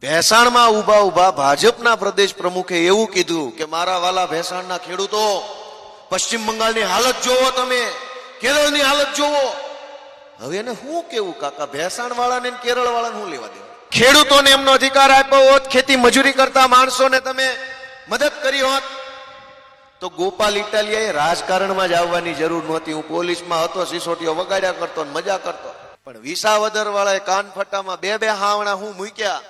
ભેસાણમાં ઉભા ઉભા ભાજપના પ્રદેશ પ્રમુખે એવું કીધું કે મારા વાલા ભેસાણના ખેડૂતો, પશ્ચિમ બંગાળની હાલત જોવો, તમે કેરળની હાલત જોવો. હવે એને શું કેવું કાકા, ભેસાણ વાળાને કેરળ વાળાને શું લેવા દેવા? ખેડૂતોને એમનો અધિકાર આપ્યો હોત, ખેતી મજૂરી કરતા માણસોને તમે મદદ કરી હોત તો ગોપાલ ઇટાલિયાએ રાજકારણમાં જ આવવાની જરૂર નહોતી. હું પોલીસમાં હતો, સિસોટીઓ વગાડ્યા કરતો, મજા કરતો. પણ વિસાવદર વાળાએ કાનફટામાં બે હાવણા હું મૂક્યા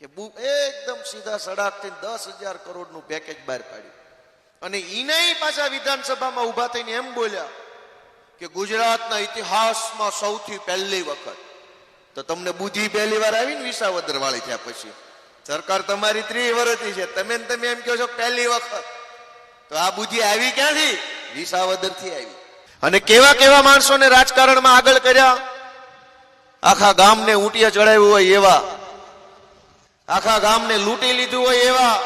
કે એકદમ સીધા સડાકથી 10,000 કરોડનું પેકેજ બહાર પાડ્યું. અને ઈનાય પાછા વિધાનસભામાં ઉભા થઈને એમ બોલ્યા કે ગુજરાતના ઇતિહાસમાં સૌથી પહેલી વખત. તો તમને બુદ્ધિ પહેલી વાર આવી ને વિસાવદર વાળી થયા પછી? સરકાર તમારી 30 વર્ષની છે, તમે એમ કહો છો પહેલી વખત. તો આ બુદ્ધિ આવી ક્યાંથી? વિસાવદર થી આવી. અને કેવા કેવા માણસોને રાજકારણમાં આગળ કર્યા, આખા ગામને ઊંટિયા ચડાવ્યું હોય એવા, આખા ગામને લૂંટી લીધું હોય એવા,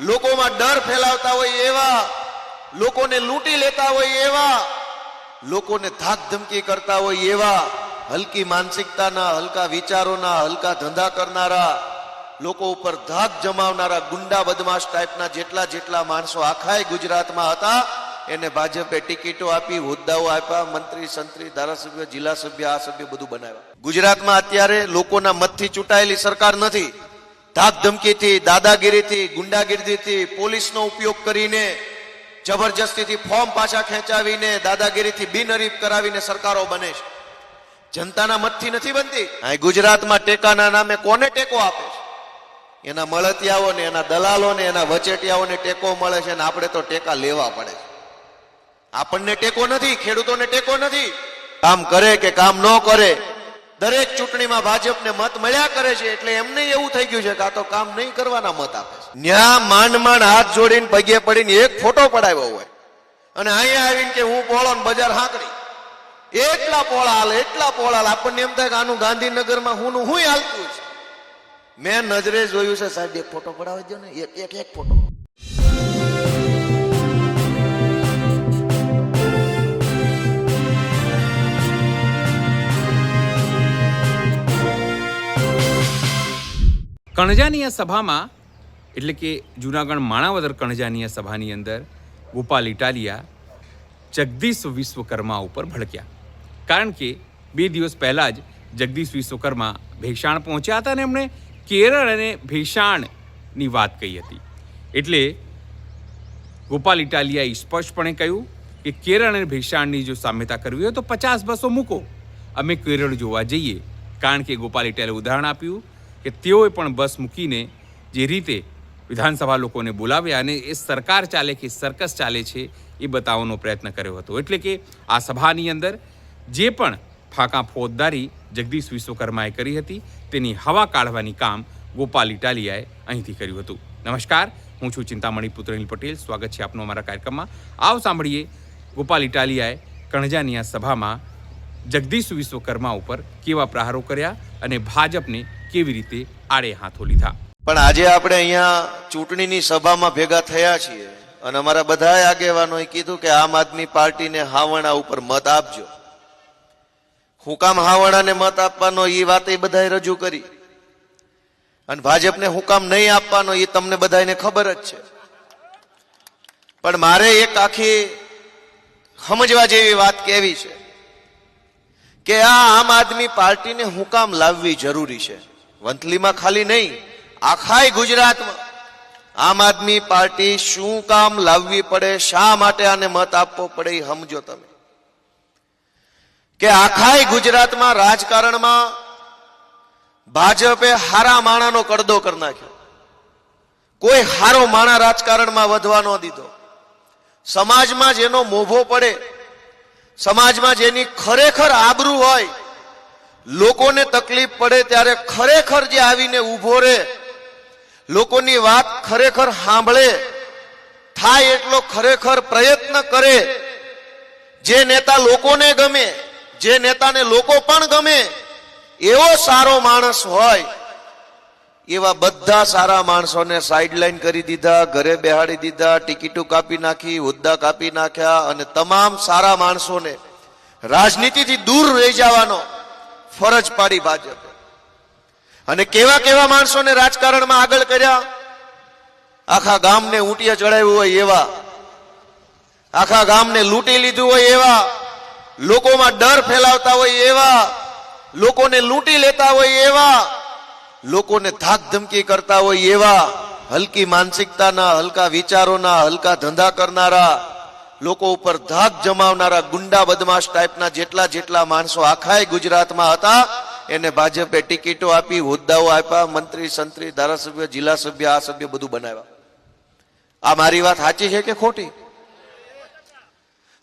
લોકોમાં ડર ફેલાવતા હોય એવા, લોકોને લૂંટી લેતા હોય એવા, લોકોને ધાક ધમકી કરતા હોય એવા, હલકી માનસિકતાના, હલકા વિચારોના, હલકા ધંધા કરનારા, લોકો ઉપર ધાક જમાવનારા ગુંડા બદમાશ ટાઈપના જેટલા માણસો આખા ગુજરાતમાં હતા, એને ભાજપે ટિકિટો આપી, હોદ્દાઓ આપ્યા, મંત્રી સંત્રી, ધારાસભ્ય, જિલ્લા સભ્ય, આ સભ્ય બધું બનાવ્યા. ગુજરાતમાં અત્યારે લોકોના મતથી ચૂંટાયેલી સરકાર નથી. ધાક ધમકીથી, દાદાગીરીથી, ગુંડાગીરીથી, પોલીસનો ઉપયોગ કરીને, જબરજસ્તીથી ફોર્મ પાછા ખેંચાવીને, દાદાગીરીથી બિનહરીફ કરાવીને સરકારો બને છે. જનતાના મતથી નથી બનતી. અહીં ગુજરાતમાં ટેકાના નામે કોને ટેકો આપે છે? એના મળતિયાઓને, એના દલાલોને, એના વચેટિયાઓને ટેકો મળે છે, અને આપણે તો ટેકા લેવા પડે છે. આપણને ટેકો નથી, ખેડૂતોને ટેકો નથી. કામ કરે કે કામ ન કરે, દરેક ચૂંટણીમાં ભાજપને મત મળ્યા કરે છે. એટલે એમને એવું થઈ ગયું છે કે આ તો કામ નહીં કરવાના મત આપે છે. ન્યા માંડ હાથ જોડીને પગે પડીને એક ફોટો પડાવ્યો હોય, અને અહીંયા આવીને કે હું પોળો ને બજાર હાંકડી, એટલા પોળા હાલ, એટલા પોળા હાલ. આપણને એમ થાય કે આનું ગાંધીનગરમાં હું હાલતું છે. મેં નજરે જોયું છે સાહેબ, એક ફોટો પડાવી દો ને, એક ફોટો. કણજાની આ સભામાં, એટલે કે જૂનાગઢ માણાવદર કણજાની આ સભાની અંદર ગોપાલ ઇટાલિયા જગદીશ વિશ્વકર્મા ઉપર ભડક્યા. કારણ કે 2 દિવસ પહેલાં જ જગદીશ વિશ્વકર્મા ભેસાણ પહોંચ્યા હતા અને એમણે કેરળ અને ભેસાણની વાત કહી હતી. એટલે ગોપાલ ઇટાલિયાએ સ્પષ્ટપણે કહ્યું કે કેરળ અને ભેસાણની જો સામ્યતા કરવી હોય તો 50 બસો મૂકો, અમે કેરળ જોવા જઈએ. કારણ કે ગોપાલ ઇટાલિયાએ ઉદાહરણ આપ્યું કે તેઓએ પણ બસ મૂકીને જે રીતે વિધાનસભા લોકોને બોલાવ્યા અને એ સરકાર ચાલે કે સર્કસ ચાલે છે એ બતાવવાનો પ્રયત્ન કર્યો હતો. એટલે કે આ સભાની અંદર જે પણ ફાંકા ફોજદારી જગદીશ વિશ્વકર્માએ કરી હતી તેની હવા કાઢવાની કામ ગોપાલ ઇટાલિયાએ અહીંથી કર્યું હતું. નમસ્કાર, હું છું ચિંતામણી પુત્ર અનિલ પટેલ. સ્વાગત છે આપનું અમારા કાર્યક્રમમાં. આવો સાંભળીએ ગોપાલ ઇટાલિયાએ કણજાની આ સભામાં જગદીશ વિશ્વકર્મા ઉપર કેવા પ્રહારો કર્યા અને ભાજપને કેવી રીતે આડે હાથો લીધા. પણ આજે આપણે અહીંયા ચૂંટણીની સભામાં ભેગા થયા છીએ અને અમારા બધા આગેવાનોએ કીધું કે આમ આદમી પાર્ટીને હાવણા ઉપર મત આપજો. હું કામ હાવણાને મત આપવાનો એ વાત એ બધાએ રજૂ કરી, અને ભાજપને હું કામ નહીં આપવાનો એ તમને બધાને ખબર જ છે. પણ મારે એક આખી સમજવા જેવી વાત કહેવી છે કે આ આમ આદમી પાર્ટીને હું કામ લાવવી જરૂરી છે. વંથલીમાં ખાલી નહીં, આખા ગુજરાતમાં આમ આદમી પાર્ટી શું કામ લાવવી પડે, શા માટે આને મત આપવો પડે એ સમજો તમે. કે આખા ગુજરાતમાં રાજકારણમાં ભાજપે હારા માણાનો કડદો કરી નાખ્યો. કોઈ હારો માણા રાજકારણમાં વધવા ન દીધો. સમાજમાં જેનો મોભો પડે, સમાજમાં જેની ખરેખર આબરૂ હોય, લોકોને તકલીફ પડે ત્યારે ખરેખર જે આવીને ઊભો રહે, લોકોની વાત ખરેખર સાંભળે, થાય એટલો ખરેખર પ્રયત્ન કરે, જે નેતા લોકોને ગમે, જે નેતાને લોકો પણ ગમે, એવો સારો માણસ હોય, એવા બધા સારા માણસોને સાઇડલાઈન કરી દીધા, ઘરે બેહાડી દીધા, ટિકિટો કાપી નાખી, હોદ્દા કાપી નાખ્યા, અને તમામ સારા માણસોને રાજનીતિથી દૂર રહી જવાનો ફરજ પાડી ભાજપે. અને કેવા કેવા માણસોને રાજકારણમાં આગળ કર્યા, આખા ગામને ઊંટિયા ચડાવ્યું હોય એવા, આખા ગામને લૂંટી લીધું હોય એવા, લોકોમાં ડર ફેલાવતા હોય એવા, લોકોને લૂંટી લેતા હોય એવા, લોકોને ધાક ધમકી કરતા હોય એવા, હલકી માનસિકતાના, હલકા વિચારોના, હલકા ધંધા કરનારા, લોકો ઉપર ધાક જમાવનારા ગુંડા બદમાશ ટાઈપના જેટલા જેટલા માણસો આખાય ગુજરાતમાં હતા, એને ભાજપે ટિકિટો આપી, હોદ્દાઓ આપ્યા, મંત્રી સંત્રી, ધારાસભ્ય, જિલ્લા સભ્ય, આ સભ્ય બધું બનાવ્યા. આ મારી વાત સાચી છે કે ખોટી?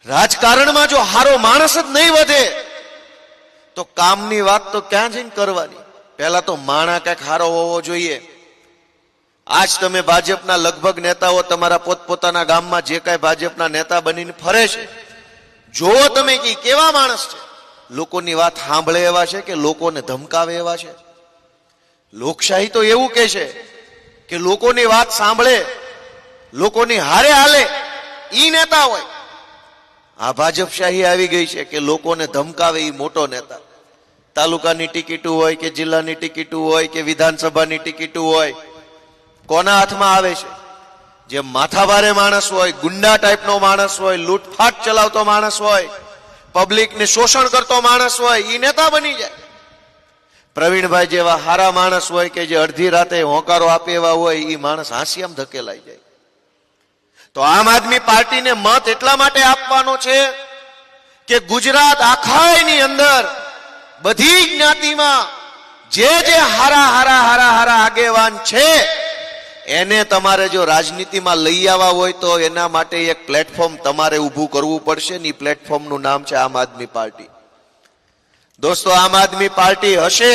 રાજકારણમાં જો હારો માણસ જ નહીં વધે તો કામની વાત તો ક્યાં જઈને કરવાની? પહેલા તો માણા કઈક હારો હોવો જોઈએ. આજ તમે ભાજપના લગભગ નેતાઓ તમારા પોતપોતાના ગામમાં જે કઈ ભાજપના નેતા બનીને ફરે છે, જોવો તમે કે કેવા માણસ છે. લોકોની વાત સાંભળે એવા છે કે લોકોને ધમકાવે એવા છે? લોકશાહી તો એવું કે છે કે લોકોની વાત સાંભળે, લોકોની હારે હાલે, ઈ નેતા હોય. આ ભાજપશાહી આવી ગઈ છે કે લોકોને ધમકાવે ઈ મોટો નેતા. તાલુકાની ટિકિટો હોય કે જિલ્લાની ટિકિટો હોય કે વિધાનસભાની ટિકિટો હોય, કોના હાથમાં આવે છે? જે માથાભારે માણસ હોય, ગુંડા ટાઈપનો માણસ હોય, લૂંટફાટ ચલાવતો માણસ હોય, પબ્લિકને શોષણ કરતો માણસ હોય, ઈ નેતા બની જાય. પ્રવીણભાઈ જેવા હારા માણસ હોય કે જે અડધી રાતે હોંકારો આપે એવા હોય, ઈ માણસ હાંસિયામ ધકેલાઈ જાય. તો આમ આદમી પાર્ટીને મત એટલા માટે આપવાનો છે કે ગુજરાત આખાની અંદર બધી જ્ઞાતિમાં જે જે હારા હારા હારા હારા આગેવાન છે એને તમારે જો રાજનીતિમાં લઈ આવવા હોય તો એના માટે એક પ્લેટફોર્મ તમારે ઊભું કરવું પડશે ને. પ્લેટફોર્મનું નામ છે આમ આદમી પાર્ટી. દોસ્તો, આમ આદમી પાર્ટી હશે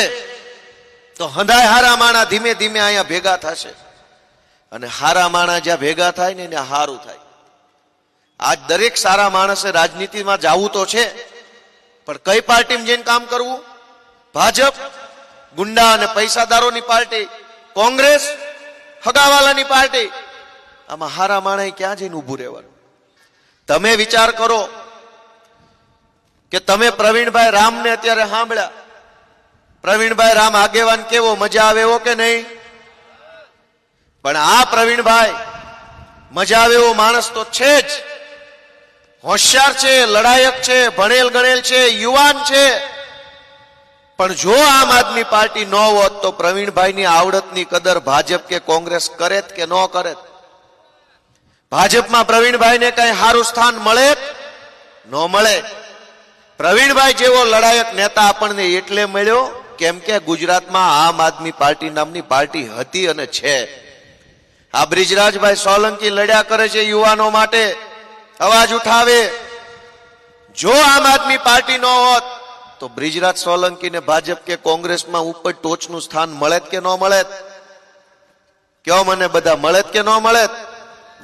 તો હંધાય હારા માણા ધીમે ધીમે અહીંયા ભેગા થશે, અને હારા માણા જ્યાં ભેગા થાય ને એને હારું થાય. આજ દરેક સારા માણસે રાજનીતિમાં જવું તો છે, પણ કઈ પાર્ટીમાં જઈને કામ કરવું? ભાજપ ગુંડા અને પૈસાદારોની પાર્ટી, કોંગ્રેસ હગાવાલાની પાર્ટી. આમાં હારા માણસે ક્યાં જઈને ઊભું રહેવાનું? તમે વિચાર કરો કે તમે પ્રવીણભાઈ રામને અત્યારે સાંભળ્યા. પ્રવીણભાઈ રામ આગેવાન કેવો, મજા આવે એવો કે નહીં? પણ આ પ્રવીણભાઈ મજા આવે એવો માણસ તો છે જ. હોશિયાર છે, લડાયક છે, ભણેલ ગણેલ છે, યુવાન છે. પણ જો આમ આદમી પાર્ટી ન હોત તો પ્રવીણભાઈની આવડતની કદર ભાજપ કે કોંગ્રેસ કરે કે ન કરે? ભાજપમાં પ્રવીણભાઈને કઈ સારું સ્થાન મળે? ન મળે. પ્રવીણભાઈ જેવો લડાયક નેતા આપણને એટલે મળ્યો કેમ કે ગુજરાતમાં આમ આદમી પાર્ટી નામની પાર્ટી હતી અને છે. આ બ્રિજરાજભાઈ સોલંકી લડ્યા કરે છે યુવાનો માટે, અવાજ ઉઠાવે. જો આમ આદમી પાર્ટી ન હોત તો બ્રિજરાજ સોલંકીને ભાજપ કે કોંગ્રેસમાં ઉપર ટોચનું સ્થાન મળે કે ન મળે? કયો મને બધા, મળે કે ન મળે?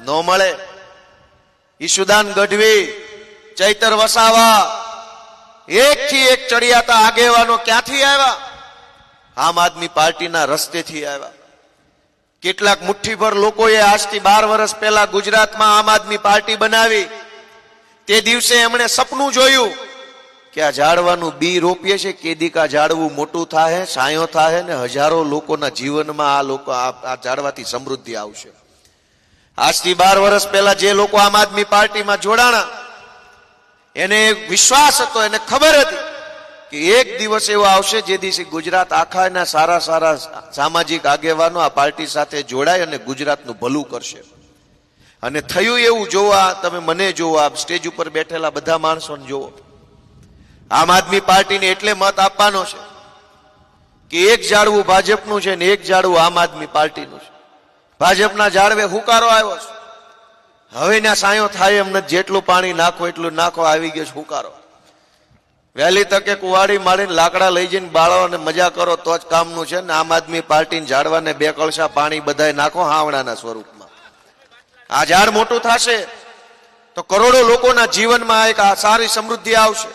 ન મળે. ઈશુદાન ગઢવી, ચૈતર વસાવા, એક થી એક ચડિયાતા આગેવાનો ક્યાંથી આવ્યા? આમ આદમી પાર્ટીના રસ્તેથી આવ્યા. કેટલાક મુઠ્ઠીભર લોકોએ આજથી 12 વર્ષ પહેલા ગુજરાતમાં આમ આદમી પાર્ટી બનાવી. તે દિવસે એમણે સપનું જોયું કે આ ઝાડવાનું બી રોપીએ છે, કેદીક આ ઝાડવું મોટું થાય, છાંયો થાય ને હજારો લોકોના જીવનમાં આ ઝાડવાથી સમૃદ્ધિ આવશે. આજથી 12 વર્ષ પહેલા જે લોકો આમ આદમી પાર્ટીમાં જોડાણા એને વિશ્વાસ હતો, એને ખબર હતી કે એક દિવસ એવો આવશે જે દિવસે ગુજરાત આખાના સારા સારા સામાજિક આગેવાનો આ પાર્ટી સાથે જોડાય અને ગુજરાતનું ભલું કરશે. અને થયું એવું. જોવા તમે મને જોવો, આ સ્ટેજ ઉપર બેઠેલા બધા માણસોને જોવો. આમ આદમી પાર્ટીને એટલે મત આપવાનો છે કે એક ઝાડવું ભાજપનું છે ને એક ઝાડવું આમ આદમી પાર્ટીનું છે. ભાજપના ઝાડવે હુકારો આવ્યો છે, હવે ના સાયો થાય એમ નથી. જેટલું પાણી નાખો એટલું નાખો, આવી ગયો છે હુકારો. વહેલી તકે કુવાડી મારીને લાકડા લઈ જઈને બાળો અને મજા કરો તો જ કામનું છે ને. આમ આદમી પાર્ટીને ઝાડવાને 2 કળશા પાણી બધાય નાખો હાવણાના સ્વરૂપમાં. આ ઝાડ મોટું થશે તો કરોડો લોકોના જીવનમાં એક સારી સમૃદ્ધિ આવશે.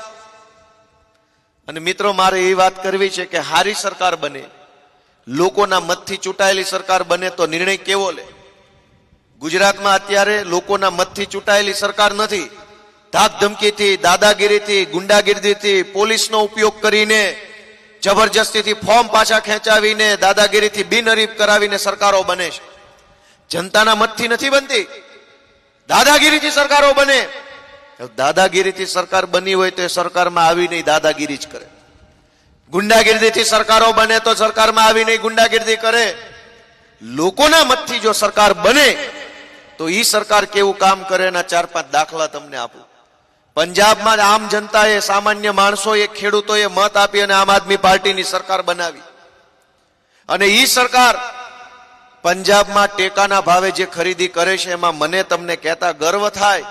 અને મિત્રો, મારે એ વાત કરવી છે કે હારી સરકાર બને, લોકોના મતથી ચૂંટાયેલી સરકાર બને તો નિર્ણય કેવો લે? ગુજરાતમાં અત્યારે લોકોના મતથી ચૂંટાયેલી સરકાર નથી. ધાક ધમકીથી, દાદાગીરીથી, ગુંડાગીરીથી, પોલીસનો ઉપયોગ કરીને, જબરજસ્તીથી ફોર્મ પાછા ખેંચાવીને દાદાગીરીથી બિનહરીફ કરાવીને સરકારો બને છે. જનતાના મતથી નથી બનતી, દાદાગીરીથી સરકારો બને. દાદાગીરીથી સરકાર બની હોય તો એ સરકારમાં આવી નહીં દાદાગીરી જ કરે. ગુંડાગીરીથી સરકારો બને તો સરકારમાં આવી નહીં ગુંડાગીરી કરે. લોકોના મતથી જો સરકાર બને તો ઈ સરકાર કેવું કામ કરે એના 4-5 દાખલા તમને આપું. પંજાબમાં આમ જનતાએ, સામાન્ય માણસોએ, ખેડૂતોએ મત આપી અને આમ આદમી પાર્ટીની સરકાર બનાવી. અને ઈ સરકાર પંજાબમાં ટેકાના ભાવે જે ખરીદી કરે છે એમાં મને તમને કહેતા ગર્વ થાય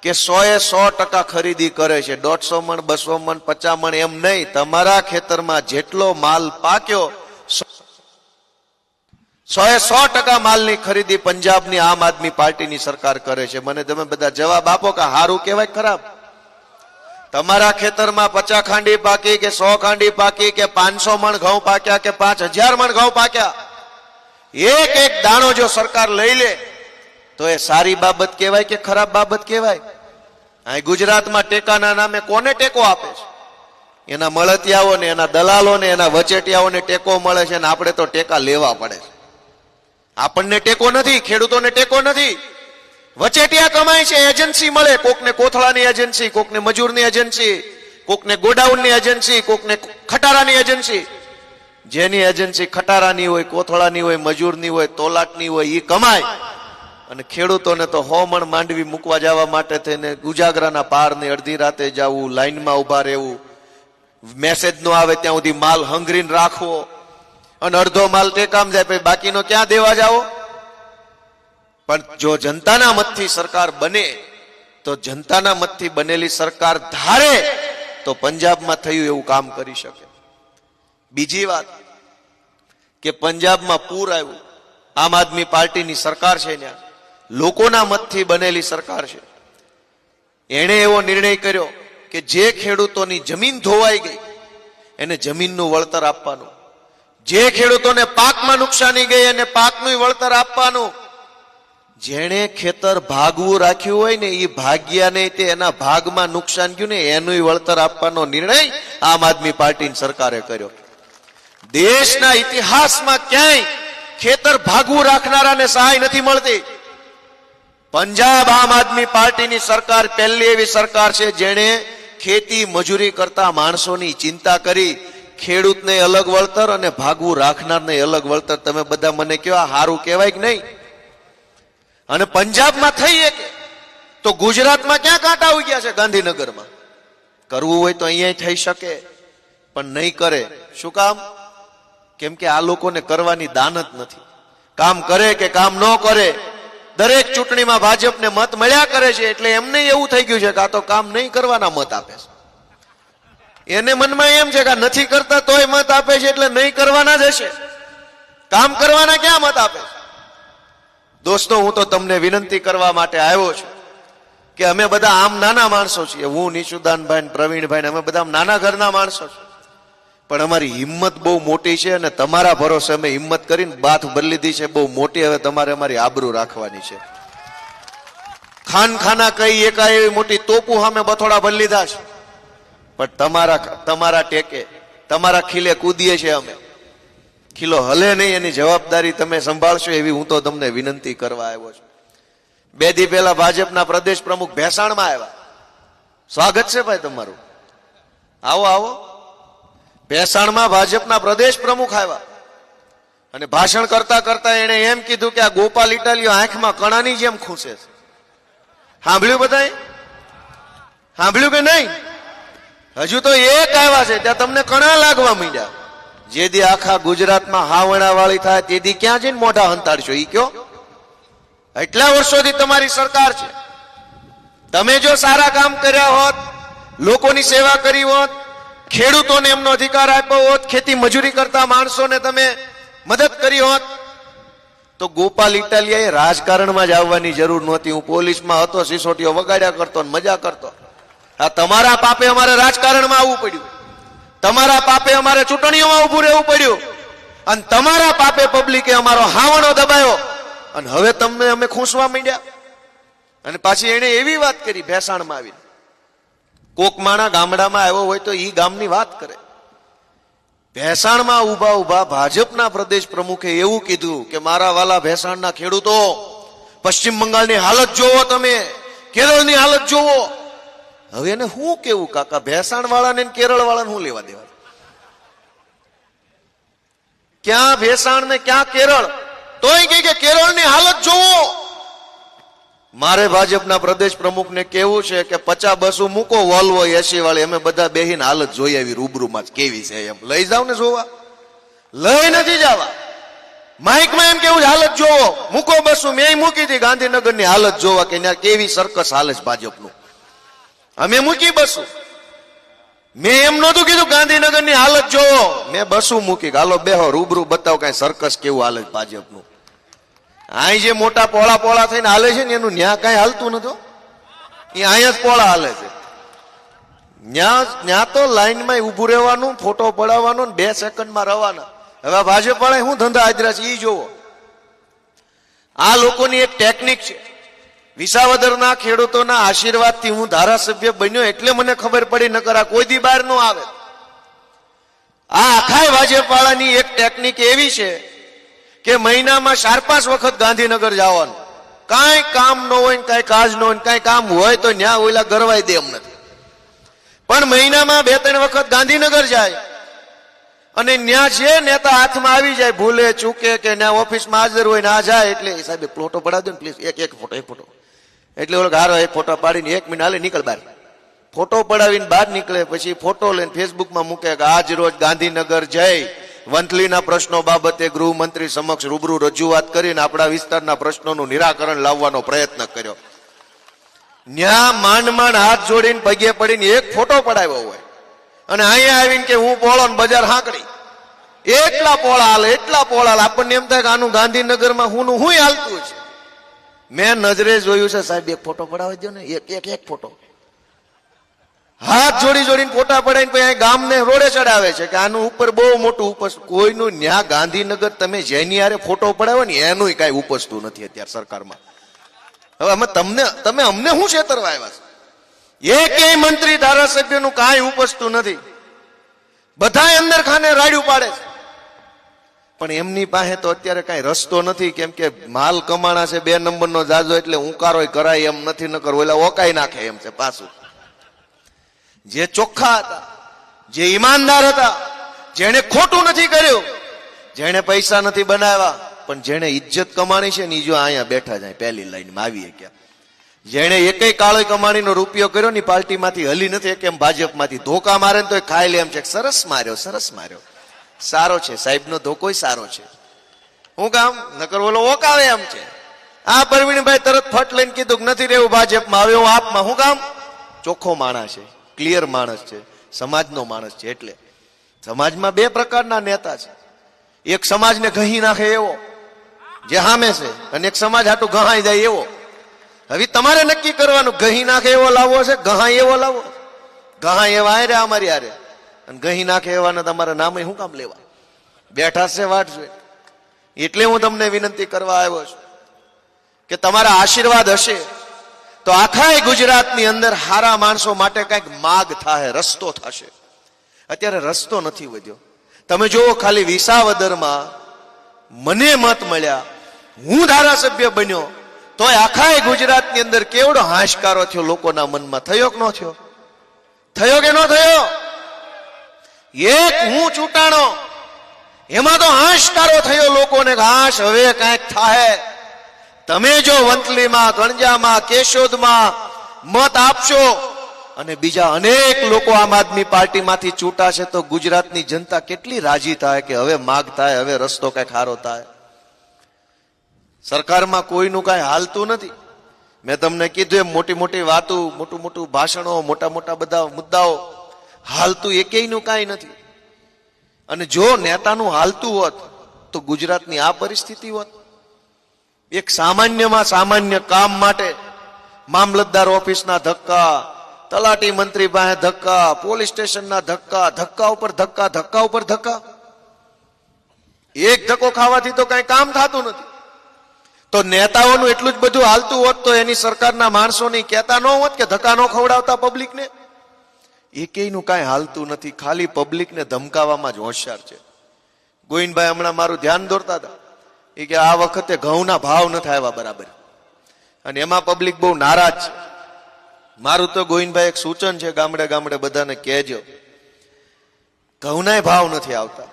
કે 100% ખરીદી કરે છે. 150 મણ, 200 મણ, 50 મણ એમ નહીં. તમારા ખેતરમાં જેટલો માલ પાક્યો 100% માલની ખરીદી પંજાબની આમ આદમી પાર્ટીની સરકાર કરે છે. મને તમે બધા જવાબ આપો કે સારું કહેવાય ખરાબ? તમારા ખેતરમાં 50 ખાંડી પાકી કે 100 ખાંડી પાકી કે 500 મણ ઘઉં પાક્યા કે 5000 મણ ઘઉં પાક્યા, એક એક દાણો જો સરકાર લઈ લે તો એ સારી બાબત કહેવાય કે ખરાબ બાબત કહેવાય? અહીં ગુજરાતમાં ટેકાના નામે કોને ટેકો આપે છે? એના મળતિયાઓને, એના દલાલોને, એના વચેટિયાઓને ટેકો મળે છે અને આપણે તો ટેકા લેવા પડે છે. આપણને ટેકો નથી, ખેડૂતોને ટેકો નથી. વચેટિયા કમાય છે, એજન્સી મળે, કોકને કોથળાની એજન્સી, કોકને મજૂરની એજન્સી, કોકને ગોડાઉનની એજન્સી, કોકને ખટારાની એજન્સી. જેની એજન્સી ખટારાની હોય, કોથળાની હોય, મજૂરની હોય, તોલાટની હોય, એ કમાય. અને ખેડૂતોને તો 100 મણ માંડવી મૂકવા જવા માટે થઈને ઉજાગરાના પારને અડધી રાતે જવું, લાઈનમાં ઉભા રહેવું, મેસેજ નો આવે ત્યાં સુધી માલ હંગરીને રાખવો, અને અડધો માલ ટેકામ જાય, પછી બાકીનો ક્યાં દેવા જાવો? પણ જો જનતાના મતથી સરકાર બને તો જનતાના મતથી બનેલી સરકાર ધારે તો પંજાબમાં થયું એવું કામ કરી શકે. બીજી વાત કે પંજાબમાં પૂર આવ્યું, આમ આદમી પાર્ટીની સરકાર છે, ત્યાં લોકોના મતથી બનેલી સરકાર છે. એણે એવો નિર્ણય કર્યો કે જે ખેડૂતોની જમીન ધોવાઈ ગઈ એને જમીનનું વળતર આપવાનું, જે ખેડૂતોને પાકમાં નુકસાની ગઈ એને પાકનું વળતર આપવાનું, જેણે ખેતર ભાગવું રાખ્યું હોય ને એ ભાગ્યા નહીં, તે એના ભાગમાં નુકસાન ગયું ને એનું વળતર આપવાનો નિર્ણય આમ આદમી પાર્ટીની સરકારે કર્યો. દેશના ઇતિહાસમાં ક્યાંય ખેતર ભાગવું રાખનારાને સહાય નથી મળતી. પંજાબ આમ આદમી પાર્ટીની સરકાર પહેલી એવી સરકાર છે જેણે ખેતી મજૂરી કરતા માણસોની ચિંતા કરી. ખેડૂતને અલગ વળતર અને ભાગવું રાખનારને અલગ વળતર. તમે બધા મને કહો આ સારું કહેવાય કે નહીં? અને પંજાબમાં થઈ કે તો ગુજરાતમાં ક્યાં કાંટા આવી ગયા છે? ગાંધીનગરમાં. કરવું હોય તો અહીંયા થઈ શકે, પણ નહીં કરે. શું કામ? કેમ કે આ લોકોને કરવાની દાનત નથી. કામ કરે કે કામ ન કરે, દરેક ચૂંટણીમાં ભાજપને મત મળ્યા કરે છે. એટલે એમને એવું થઈ ગયું છે કે આ તો કામ નહીં કરવાના મત આપે છે. એને મનમાં એમ છે કે નથી કરતા તોય મત આપે છે એટલે નહીં કરવાના જ હશે, કામ કરવાના ક્યાં મત આપે છે? દોસ્તો, હું તો તમને વિનંતી કરવા માટે આવ્યો છું કે અમે બધા આમ નાના માણસો છીએ. હું, નિશુદાનભાઈ, પ્રવીણભાઈ, અમે બધા નાના ઘરના માણસો છીએ, પણ અમારી હિંમત બહુ મોટી છે અને તમારા ભરોસે અમે હિંમત કરીને બાથ ભરી લીધી છે બહુ મોટી. હવે તમારે અમારી આબરૂ રાખવાની છે. ખાનખાના કઈ એવી મોટી તોપુ સામે બથોડા ભરી લીધા છે, પણ તમારા ટેકે, તમારા ખીલે કૂદીએ છે અમે. ખીલો હલે નહીં એની જવાબદારી તમે સંભાળશો એવી હું તો તમને વિનંતી કરવા આવ્યો છું. 2 દી પહેલા ભાજપના પ્રદેશ પ્રમુખ ભેસાણમાં આવ્યા. સ્વાગત છે ભાઈ તમારું, આવો આવો. ભેસાણમાં ભાજપના પ્રદેશ પ્રમુખ આવ્યા અને ભાષણ કરતા કરતા એને એમ કીધું કે આ ગોપાલ ઇટાલિયો આંખમાં કણાની જેમ ખૂંસે છે. સાંભળ્યું બધાએ? સાંભળ્યું કે નહીં? હજુ તો એક આવ્યા છે ત્યાં તમને કણા લાગવા માંડ્યા. જે દી આખા ગુજરાતમાં હાવણા વાળી થાય તે દી ક્યાં જઈને મોઢા હંતાડશો ઈ કયો? એટલા વર્ષોથી તમારી સરકાર છે. તમે જો સારા કામ કર્યા હોત, લોકોની સેવા કરી હોત, ખેડૂતોને એમનો અધિકાર આપ્યો હોત, ખેતી મજૂરી કરતા માણસોને તમે મદદ કરી હોત, તો ગોપાલ ઇટાલિયાએ રાજકારણમાં જ આવવાની જરૂર નહોતી. હું પોલીસમાં હતો, સિસોટીઓ વગાડ્યા કરતો, મજા કરતો. આ તમારા પાપે અમારે રાજકારણમાં આવવું પડ્યું, તમારા પાપે અમારે ચૂંટણીઓમાં ઉભું રહેવું પડ્યું, અને તમારા પાપે પબ્લિકે અમારો હાવણો દબાયો, અને હવે તમને અમે ખૂંસવા માંડ્યા. અને પાછી એને એવી વાત કરી ભેસાણમાં આવીને, કોક માણા ગામડામાં આવ્યો હોય તો ઈ ગામની વાત કરે ભેસાણમાં ઊભા ઊભા ભાજપના પ્રદેશ પ્રમુખે એવું કીધું કે મારા વાલા ભેસાણના ખેડૂતો, પશ્ચિમ બંગાળની હાલત જોવો, તમે કેરળની હાલત જોવો. હવે એને શું કેવું કાકા? ભેસાણ વાળાને કેરળ વાળાને શું લેવા દેવા? ક્યાં ભેસાણ ને ક્યાં કેરળ? તોય કે કેરળની હાલત જોવો. મારે ભાજપના પ્રદેશ પ્રમુખને કેવું છે કે 50 બસો મૂકો, વોલ્વો 80 વાળી, અમે બધા બેહીને હાલત જોઈ આવી રૂબરૂમાં કેવી છે. એમ લઈ જાવ ને જોવા, લઈ નથી જવા. માઇકમાં એમ કેવું હાલત જોવો, મૂકો બસો. મેં મૂકી હતી ગાંધીનગરની હાલત જોવા કે ત્યાં કેવી સરકસ હાલે છે ભાજપનું. અમે મૂકી બસો. મેં એમ નહોતું કીધું ગાંધીનગરની હાલત જોવો, મેં બસો મૂકી. હાલો બેહો, રૂબરૂ બતાવો કઈ સરકસ કેવું હાલે છે ભાજપનું. અહીં જે મોટા પોળા પોળા થઈને હાલે છે ને એનું ન્યા કઈ હાલતું નથી. એ અહીંયા જ પોળા હાલે છે. ન્યા તો લાઈનમાં ઉભું રહેવાનું, ફોટો પડાવવાનો, 2 સેકન્ડમાં રવાના. હવે ભાજપ વાળા શું ધંધા આદરા છે એ જોવો. આ લોકોની એક ટેકનિક છે. વિસાવદરના ખેડૂતોના આશીર્વાદથી હું ધારાસભ્ય બન્યો એટલે મને ખબર પડી, નકર આ કોઈ દી બહાર ન આવે. આ આખા ભાજપ વાળાની એક ટેકનિક એવી છે કે મહિનામાં 4-5 વખત ગાંધીનગર જવાનું. કાંઈ કામ ન હોય, કઈ કાજ ન હોય, કઈ કામ હોય તો ન્યા ઓલા ગરવાઈ દે એમ નથી. પણ મહિનામાં 2-3 વખત ગાંધીનગર જાય અને ન્યા જે નેતા હાથમાં આવી જાય, ભૂલે ચૂકે કે ન્યા ઓફિસમાં હાજર હોય ના જાય એટલે સાહેબ ફોટો પડાવી દો ને પ્લીઝ, એક ફોટો. એટલે ઓલો હારો એક ફોટો પાડીને 1 મિનિટ હાલે નીકળ બહાર. ફોટો પડાવીને બહાર નીકળે, પછી ફોટો લઈને ફેસબુકમાં મૂકે કે આજ રોજ ગાંધીનગર જઈ વંથલીના પ્રશ્નો બાબતે ગૃહમંત્રી સમક્ષ રૂબરૂ રજૂઆત કરીને આપણા વિસ્તારના પ્રશ્નોનું નિરાકરણ લાવવાનો પ્રયત્ન કર્યો. ન્યા માંડ હાથ જોડીને પગે પડીને એક ફોટો પડાવ્યો હોય અને અહીંયા આવીને કે હું પોળો ને બજાર હાંકડી. એટલા પોળા હાલે, એટલા પોળા હાલે. આપણને એમ થાય કે આનું ગાંધીનગરમાં હું હાલતું છે. મેં નજરે જોયું છે સાહેબ, એક ફોટો પડાવી દો ને, એક ફોટો. હાથ જોડીને ફોટા પડાવીને પછી ગામને રોડે ચડાવે છે કે આનું ઉપર બહુ મોટું ઉપસ. કોઈનું ન્યા ગાંધીનગર તમે જેની હારે ફોટો પડાવો ને એનું કઈ ઉપસતું નથી અત્યારે સરકારમાં. હવે અમે તમે અમને શું છેતરવા આવ્યા છે? એકેય મંત્રી ધારાસભ્યનું કાંઈ ઉપસતું નથી. બધા અંદર ખાને રાડ્યું પાડે છે. પણ એમની પાસે તો અત્યારે કઈ રસ્તો નથી, કેમ કે માલ કમાણા છે 2 નંબરનો જાજો, એટલે ઉંકારો કરાય એમ નથી, નકર ઓલા ઓકાઈ નાખે એમ છે પાછું. જે ચોખ્ખા હતા, જે ઈમાનદાર હતા, જેને ખોટું નથી કર્યું, જેને પૈસા નથી બનાવ્યા, પણ જેને ઇજ્જત કમાણી છે ને, જો અહીંયા બેઠા જાય પહેલી લાઈનમાં આવીએ ક્યાં. જેને એકેય કાળી કમાણીનો રૂપિયો કર્યો ને પાર્ટીમાંથી હલી નથી, કેમ ભાજપમાંથી ધોકા મારે ને તો ખાઈ લે એમ છે. સરસ માર્યો, સરસ માર્યો, સારો છે સાહેબનો ધોકો સારો છે. હું કામ નકર ઓલો ઓકાવે એમ છે. આ પરવીણભાઈ તરત ફટ લઈને કીધું કે નથી રહેવું ભાજપમાં, હવે હું આપમાં. હું કામ? ચોખ્ખો માણસ છે, ક્લિયર માણસ છે, સમાજનો માણસ છે. એટલે સમાજમાં 2 પ્રકારના નેતા છે. એક સમાજને ઘહી નાખે એવો જે સામે છે, અને એક સમાજ હાટું ગહાઈ જાય એવો. હવે તમારે નક્કી કરવાનું, ઘહી નાખે એવો લાવવો છે, ગહાઈ એવો લાવવો. ગહાઈ એવા આરે અમારી આરે, અને ઘહી નાખે એવાના તમારા નામે શું કામ લેવા? બેઠા છે વાટ જોઈ. એટલે હું તમને વિનંતી કરવા આવ્યો છું કે તમારા આશીર્વાદ હશે તો આખા ગુજરાતની અંદર હારા માણસો માટે કઈક માગ થાય, રસ્તો થશે. અત્યારે રસ્તો નથી વધ્યો. તમે જુઓ, ખાલી વિસાવદરમાં મને મત મળ્યા, હું ધારાસભ્ય બન્યો, તોય આખા ગુજરાતની અંદર કેવડો હાશકારો થયો લોકોના મનમાં. થયો કે ન થયો? થયો કે ન થયો? એક હું ચૂંટાણો, એમાં તો હાશકારો થયો લોકોને, હાશ હવે કઈક થાય. તમે જો વંથલીમાં, ગણજામાં, કેશોદમાં મત આપશો અને બીજા અનેક લોકો આમ આદમી પાર્ટીમાંથી ચૂંટાશે તો ગુજરાતની જનતા કેટલી રાજી થાય કે હવે માગ થાય, હવે રસ્તો કઈ ખારો થાય. સરકારમાં કોઈનું કઈ હાલતું નથી. મેં તમને કીધું એમ મોટી મોટી વાતો, મોટું મોટું ભાષણો, મોટા મોટા બધા મુદ્દાઓ, હાલતું એકેયનું કાંઈ નથી. અને જો નેતાનું હાલતું હોત તો ગુજરાતની આ પરિસ્થિતિ હોત. એક સામાન્યમાં સામાન્ય કામ માટે મામલતદાર ઓફિસના ધક્કા, તલાટી મંત્રી પાસે ધક્કા, પોલીસ સ્ટેશનના ધક્કા, ધક્કા ઉપર ધક્કા, ધક્કા ઉપર ધક્કા. એક ધક્કો ખાવાથી તો કઈ કામ થતું નથી. તો નેતાઓનું એટલું જ બધું હાલતું હોત તો એની સરકારના માણસોની કહેતા ન હોત કે ધક્કા ન ખવડાવતા પબ્લિકને. એકેયનું કાંઈ હાલતું નથી, ખાલી પબ્લિકને ધમકાવવામાં જ હોશિયાર છે. ગોવિંદભાઈ હમણાં મારું ધ્યાન દોરતા હતા, એ કે આ વખતે ઘઉંના ભાવ નથી આવ્યા બરાબર, અને એમાં પબ્લિક બહુ નારાજ છે. મારું તો ગોવિંદભાઈ એક સૂચન છે, ગામડે ગામડે બધાને કહેજો, ઘઉંનાય ભાવ નથી આવતા,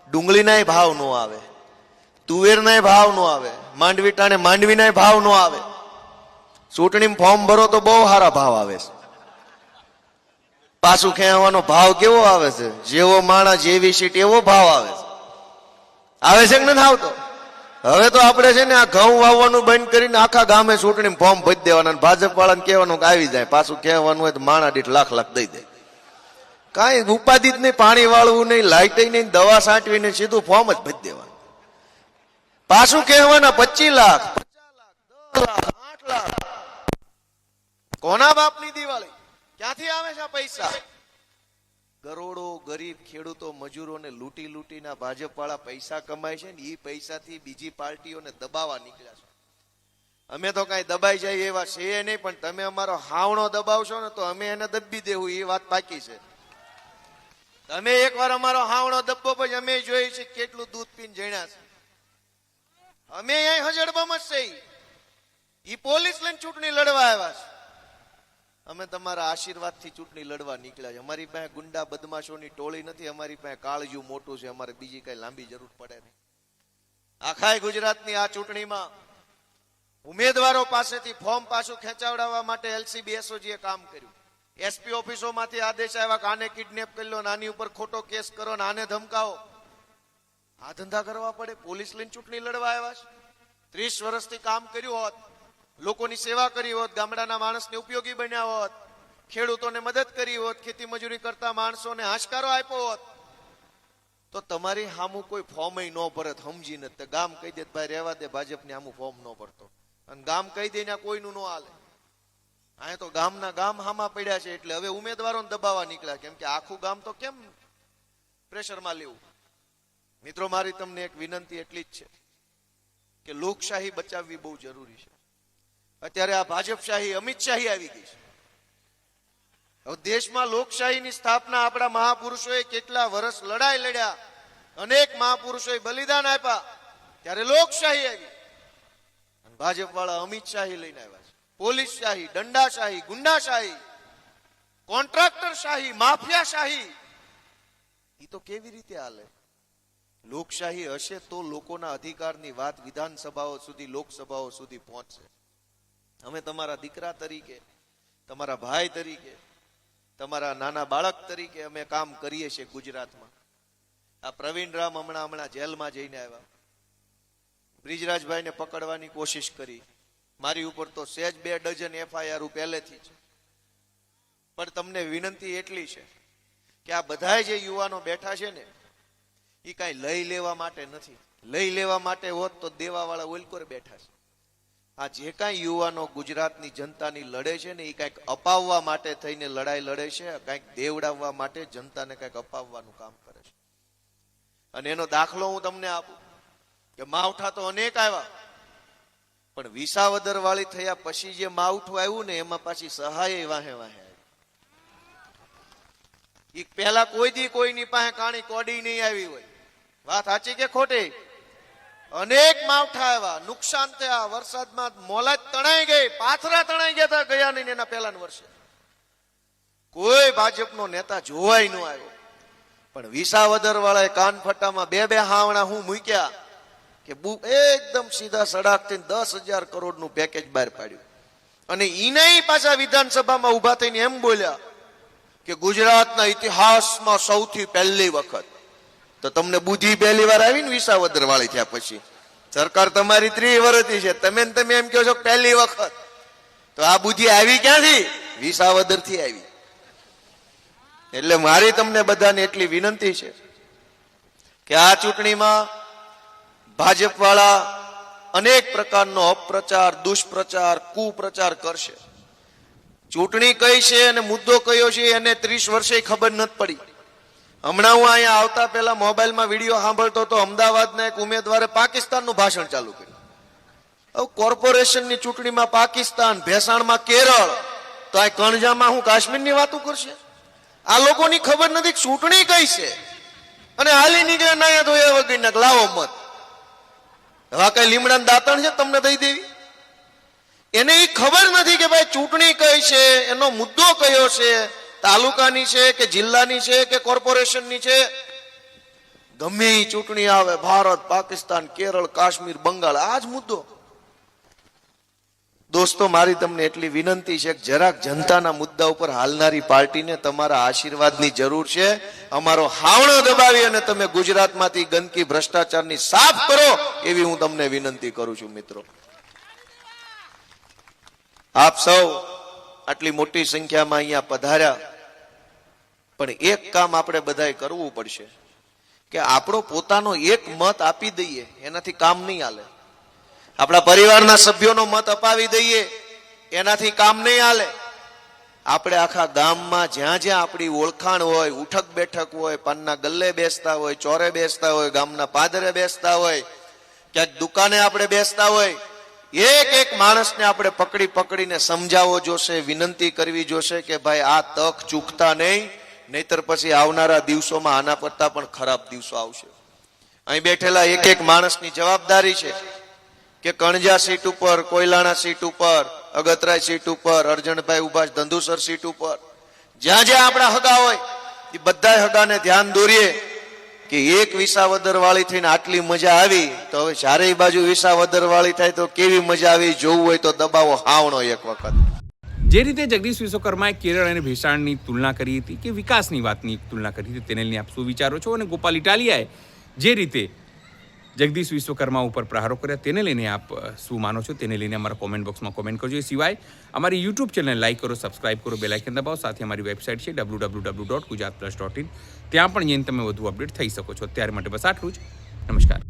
ડુંગળીનાય ભાવ ન આવે, તુવેરનાય ભાવ ન આવે, માંડવી ટાણે માંડવીનાય ભાવ ન આવે. ચૂંટણીમાં ફોર્મ ભરો તો બહુ સારા ભાવ આવે છે. પાછું ખેંચવાનો ભાવ કેવો આવે છે, જેવો માણસ જેવી સીટ એવો ભાવ આવે છે. આવે છે કે નથી આવતો? હવે તો આપણે છે ને આ ઘઉં વાવવાનું બંધ કરીને આખા ગામે ચૂંટણી ફોર્મ ભરી દેવાના, ભાજપ વાળાને કહેવાનું કે આવી જાય, પાછું કહેવાનું હોય તો માણા દીઠ લાખ લાખ દઈ દે. કાંઈ ઉપાધિ જ નહીં, પાણી વાળવું નહીં, લાઇટ નહીં, દવા છાંટવી નહીં, સીધું ફોર્મ જ ભરી દેવાનું. પાછું કહેવાના 25 લાખ 50 લાખ 10 લાખ 8 લાખ. કોના બાપની દિવાળી? ક્યાંથી આવે છે આ પૈસા? કરોડો ગરીબ ખેડૂતો મજૂરોને લૂંટી લૂંટીના ભાજપ વાળા પૈસા કમાય છે ને, એ પૈસાથી બીજી પાર્ટીઓને દબાવવા નીકળ્યા છે. અમે તો કઈ દબાઈ જાય એવા છે નહીં, પણ તમે અમારો હાવણો દબાવશો ને તો અમે એને દબી દેવું, એ વાત પાકી છે. તમે એકવાર અમારો હાવણો દબો પછી અમે જોઈ છે કેટલું દૂધ પીને જણ્યા છે. અમે અહીં હજડબમ જ છે, ઈ પોલીસ લઈને ચૂંટણી લડવા આવ્યા છે. અમે તમારા આશીર્વાદથી ચૂંટણી લડવા નીકળ્યા છે. અમારી પાસે ગુંડા બદમાશોની ટોળી નથી, અમારી પાસે કાળજું મોટું છે, અમારે બીજી કઈ લાંબી જરૂર પડે નહીં. આખા ગુજરાતની આ ચૂંટણીમાં ઉમેદવારો પાસેથી ફોર્મ પાછું ખેંચાવડાવવા માટે એલસીબી એસઓજીએ કામ કર્યું. એસપી ઓફિસોમાંથી આદેશ આવ્યા કે આને કિડનેપ કરી લો, આની ઉપર ખોટો કેસ કરો, આને ધમકાવો. આ ધંધા કરવા પડે? પોલીસ લઈને ચૂંટણી લડવા આવ્યા છે. 30 વર્ષથી કામ કર્યું હોત, લોકોની સેવા કરી હોત, ગામડાના માણસને ઉપયોગી બન્યા હોત, ખેડૂતોને મદદ કરી હોત, ખેતી મજૂરી કરતા માણસોને હાશકારો આપ્યો હોત, તો તમારી સામું કોઈ ફોર્મ ન ભરત. સમજીને તે ગામ કહી દે ભાઈ રહેવા દે, ભાજપની આમું ફોર્મ ન ભરતો, અને ગામ કહી દે ને કોઈનું ન હાલે. અહીંયા તો ગામના ગામ હામા પડ્યા છે, એટલે હવે ઉમેદવારોને દબાવવા નીકળ્યા. કેમ કે આખું ગામ તો કેમ પ્રેશરમાં લેવું? મિત્રો, મારી તમને એક વિનંતી એટલી જ છે કે લોકશાહી બચાવવી બહુ જરૂરી છે. અત્યારે આ ભાજપશાહી અમિતશાહી આવી ગઈ છે. હવે દેશમાં લોકશાહીની સ્થાપના આપણા મહાપુરુષોએ કેટલા વર્ષ લડાઈ લડ્યા, અનેક મહાપુરુષોએ બલિદાન આપ્યા, ત્યારે લોકશાહી આવી. અને ભાજપ વાળા અમિતશાહી લઈને આવ્યા છે. પોલીસ શાહી, દંડાશાહી, ગુંડાશાહી, કોન્ટ્રાક્ટર શાહી, માફિયા શાહી. એ તો કેવી રીતે હાલે? લોકશાહી હશે તો લોકોના અધિકારની વાત વિધાનસભાઓ સુધી, લોકસભાઓ સુધી પહોંચશે. અમે તમારા દીકરા તરીકે, તમારા ભાઈ તરીકે, તમારા નાના બાળક તરીકે અમે કામ કરીએ છીએ ગુજરાતમાં. આ પ્રવીણ રામ હમણાં જેલમાં જઈને આવ્યા. બ્રિજરાજભાઈને પકડવાની કોશિશ કરી, મારી ઉપર તો સહેજ 2 ડઝન FIR પહેલેથી જ. પણ તમને વિનંતી એટલી છે કે આ બધા જે યુવાનો બેઠા છે ને, એ કાંઈ લઈ લેવા માટે નથી. લઈ લેવા માટે હોત તો દેવાવાળા ઓલકોર બેઠા છે. આ જે કાંઈ યુવાનો ગુજરાતની જનતાની લડે છે ને, એ કાંઈક અપાવવા માટે થઈને લડાઈ લડે છે, કાંઈક દેવડાવવા માટે જનતાને કાંઈક અપાવવાનું કામ કરે છે. અને એનો દાખલો હું તમને આપું કે માવઠા તો અનેક આવ્યા, પણ વિસાવદર વાળી થયા પછી જે માવઠું આવ્યું ને, એમાં પાછી સહાય વાહે વાહે આવી. એ પહેલા કોઈ દી કોઈની પાસે કાણી કોડી નહીં આવી હોય. વાત સાચી કે ખોટી? અનેક માવઠા આવ્યા, નુકસાન થયા, વરસાદમાં મોલાજ તણાઈ ગઈ, પાથરા તણાઈ ગયા હતા ગયા નહીં એના પહેલાના વર્ષે. કોઈ ભાજપનો નેતા જોવાય ન આવ્યો. પણ વિસાવદર વાળાએ કાનફટામાં 2 હાવણા હું મૂક્યા કે એકદમ સીધા સડાકથી 10,000 કરોડનું પેકેજ બહાર પાડ્યું. અને ઈને પાછા વિધાનસભામાં ઉભા થઈને એમ બોલ્યા કે ગુજરાતના ઇતિહાસમાં સૌથી પહેલી વખત. તો તમને બુદ્ધિ પહેલી વાર આવી ને વિસાવદર વાળી થયા પછી? સરકાર તમારી 30 વર્ષથી છે, તમે એમ કહો છો પહેલી વખત. તો આ બુદ્ધિ આવી ક્યાંથી? વિસાવદર થી આવી. એટલે મારી તમને બધાને એટલી વિનંતી છે કે આ ચૂંટણીમાં ભાજપ વાળા અનેક પ્રકારનો અપપ્રચાર, દુષ્પ્રચાર, કુપ્રચાર કરશે. ચૂંટણી કઈ છે અને મુદ્દો કયો છે એને 30 વર્ષે ખબર નથી પડી. હમણાં હું અહીંયા આવતા પહેલા મોબાઈલમાં વિડીયો સાંભળતો તો, અમદાવાદના એક ઉમેદવારે પાકિસ્તાનનું ભાષણ ચાલુ કર્યું. હવે કોર્પોરેશનની ચૂંટણીમાં પાકિસ્તાન, ભેસાણમાં કેરળ, તો આ કણજામાં હું કાશ્મીરની વાતો કરશે? આ લોકોની ખબર નથી કે ચૂંટણી કઈ છે, અને હાલી નીકળે ના ધોયા વગર લાવો મત. હવે કઈ લીમડાનું દાંતણ છે તમને દઈ દેવી? એને એ ખબર નથી કે ભાઈ ચૂંટણી કઈ છે, એનો મુદ્દો કયો છે, તાલુકાની છે કે જિલ્લાની છે કે કોર્પોરેશનની છે. ગમે એ ચૂંટણી આવે, ભારત, પાકિસ્તાન, કેરળ, કાશ્મીર, બંગાળ, આ જ મુદ્દો. દોસ્તો, મારી તમને એટલી વિનંતી છે કે જરાક જનતાના મુદ્દા ઉપર હાલનારી પાર્ટીને તમારા આશીર્વાદની જરૂર છે. અમારો હાવણો દબાવી અને તમે ગુજરાતમાંથી ગંદકી, ભ્રષ્ટાચારની સાફ કરો એવી હું તમને વિનંતી કરું છું. મિત્રો, આપ સૌ આટલી મોટી સંખ્યામાં અહીંયા પધાર્યા, પણ એક કામ આપણે બધાએ કરવું પડશે કે આપણો પોતાનો એક મત આપી દઈએ, એનાથી કામ નહીં હાલે. આપણા પરિવારના સભ્યોનો મત અપાવી દઈએ, એનાથી કામ નહીં હાલે. આપણે આખા ગામમાં જ્યાં જ્યાં આપણી ઓળખાણ હોય, ઉઠક બેઠક હોય, પાનના ગલ્લે બેસતા હોય, ચોરે બેસતા હોય, ગામના પાદરે બેસતા હોય, ક્યાંક દુકાને આપણે બેસતા હોય, એક એક માણસને આપણે પકડી પકડીને સમજાવવો જોશે, વિનંતી કરવી જોશે કે ભાઈ આ તક ચૂકતા નહીં, નહીતર પછી આવનારા દિવસોમાં આના કરતા પણ ખરાબ દિવસો આવશે. અહીં બેઠેલા એક એક માણસની જવાબદારી છે કે કણજા સીટ ઉપર, કોયલાણા સીટ ઉપર, અગતરાય સીટ ઉપર, અરજણભાઈ ઉભા ધંધુસર સીટ ઉપર, જ્યાં જ્યાં આપણા હગા હોય એ બધા હગાને ધ્યાન દોરીએ કે એક વિસાવદર વાળી થઈને આટલી મજા આવી, તો હવે ચારેય બાજુ વિસાવદર વાળી થાય તો કેવી મજા આવી જોવું હોય તો દબાવો હાવણો એક વખત. જે રીતે જગદીશ વિશ્વકર્માએ કેરળ અને ભેસાણની તુલના કરી હતી કે વિકાસની વાતની તુલના કરી હતી, તેને લઈને આપ શું વિચારો છો? અને ગોપાલ ઇટાલિયાએ જે રીતે જગદીશ વિશ્વકર્મા ઉપર પ્રહારો કર્યા, તેને લઈને આપ શું માનો છો? તેને લઈને અમારા કોમેન્ટ બોક્સમાં કોમેન્ટ કરજો. એ સિવાય અમારી યુટ્યુબ ચેનલ લાઈક કરો, સબસ્ક્રાઇબ કરો, બેલ આઇકન દબાવો. સાથે અમારી વેબસાઇટ છે www.gujaratplus.in, ત્યાં પણ જઈને તમે વધુ અપડેટ થઈ શકો છો. અત્યારે માટે બસ આટલું જ. નમસ્કાર.